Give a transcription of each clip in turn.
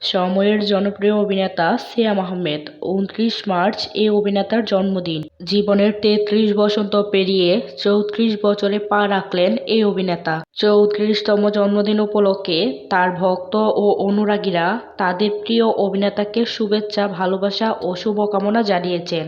সময়ের জনপ্রিয় অভিনেতা সিয়াম আহমেদ। ২৯ মার্চ এই অভিনেতার জন্মদিন। জীবনের ৩৩ বসন্ত পেরিয়ে ৩৪ বছরে পা রাখলেন এই অভিনেতা। ৩৪তম জন্মদিন উপলক্ষে তার ভক্ত ও অনুরাগীরা তাদের প্রিয় অভিনেতাকে শুভেচ্ছা, ভালোবাসা ও শুভকামনা জানিয়েছেন।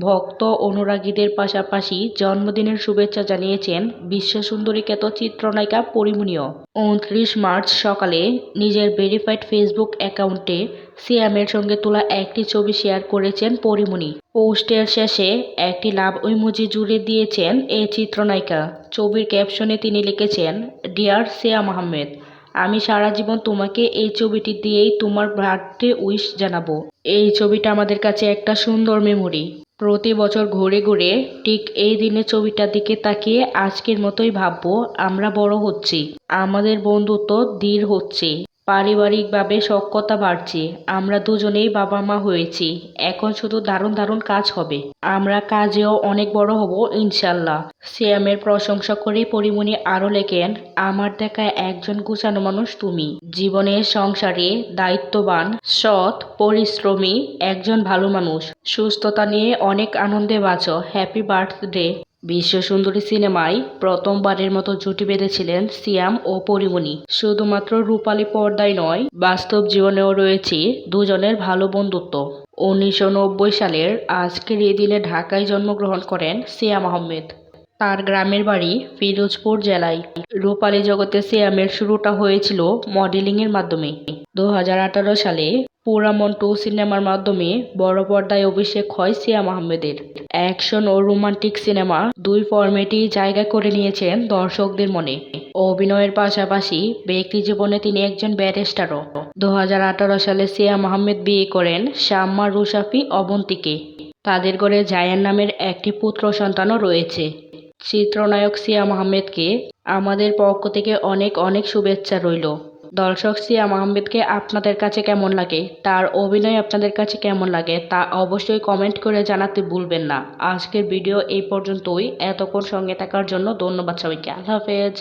ভক্ত অনুরাগীদের পাশাপাশি জন্মদিনের শুভেচ্ছা জানিয়েছেন বিশ্বসুন্দরী খ্যাত চিত্রনায়িকা পরীমনিও। ২৯ মার্চ সকালে নিজের ভেরিফাইড ফেসবুক অ্যাকাউন্টে সিয়ামের সঙ্গে তোলা একটি ছবি শেয়ার করেছেন পরীমনি। পোস্টের শেষে একটি লাভ ইমোজি জুড়ে দিয়েছেন এই চিত্রনায়িকা। ছবির ক্যাপশনে তিনি লিখেছেন, ডিয়ার সিয়াম আহমেদ, আমি সারা জীবন তোমাকে এই ছবিটি দিয়েই তোমার বার্থডে উইশ জানাবো। এই ছবিটা আমাদের কাছে একটা সুন্দর মেমোরি। প্রতি বছর ঘুরে ঘুরে ঠিক এই দিনের ছবিটার দিকে তাকিয়ে আজকের মতোই ভাববো আমরা বড় হচ্ছি, আমাদের বন্ধুত্ব দৃঢ় হচ্ছে, পারিবারিকভাবে সখ্যতা বাড়ছে, আমরা দুজনেই বাবা মা হয়েছি, এখন শুধু দারুণ দারুণ কাজ হবে, আমরা কাজেও অনেক বড় হব ইনশাল্লাহ। সিয়ামের প্রশংসা করে পরীমনি আরও লেখেন, আমার দেখা একজন গুছানো মানুষ তুমি, জীবনের সংসারে দায়িত্ববান, সৎ, পরিশ্রমী একজন ভালো মানুষ, সুস্থতা নিয়ে অনেক আনন্দে বাঁচো, হ্যাপি বার্থডে। বিশ্বসুন্দরী সিনেমায় প্রথমবারের মতো জুটি বেঁধেছিলেন সিয়াম ও পরীমনি। শুধুমাত্র রূপালী পর্দায় নয়, বাস্তব জীবনেও রয়েছে দুজনের ভালো বন্ধুত্ব। ১৯৯০ সালের আজকের এই দিনে ঢাকায় জন্মগ্রহণ করেন সিয়াম আহমেদ। তার গ্রামের বাড়ি ফিরোজপুর জেলায়। রূপালী জগতে সিয়ামের শুরুটা হয়েছিল মডেলিংয়ের মাধ্যমে। ২০১৮ সালে পুরামন 2 সিনেমার মাধ্যমে বড় পর্দায় অভিষেক হয় সিয়াম আহমেদের। অ্যাকশন ও রোমান্টিক সিনেমা দুই ফরম্যাটেই জায়গা করে নিয়েছেন দর্শকদের মনে। অভিনয়ের পাশাপাশি ব্যক্তি জীবনে তিনি একজন ব্যারিস্টারও। ২০১৮ সালে সিয়াম আহমেদ বিয়ে করেন শাম্মা রুশাফি অবন্তীকে। তাদের ঘরে জায়ান নামের একটি পুত্র সন্তানও রয়েছে। চিত্রনায়ক সিয়াম আহমেদকে আমাদের পক্ষ থেকে অনেক অনেক শুভেচ্ছা রইল। দর্শক, সিয়াম আহমেদকে আপনাদের কাছে কেমন লাগে, তার অভিনয় আপনাদের কাছে কেমন লাগে তা অবশ্যই কমেন্ট করে জানাতে ভুলবেন না। আজকের ভিডিও এই পর্যন্তই। এতক্ষণ সঙ্গে থাকার জন্য ধন্যবাদ সবাইকে। আল্লাহ হাফেজ।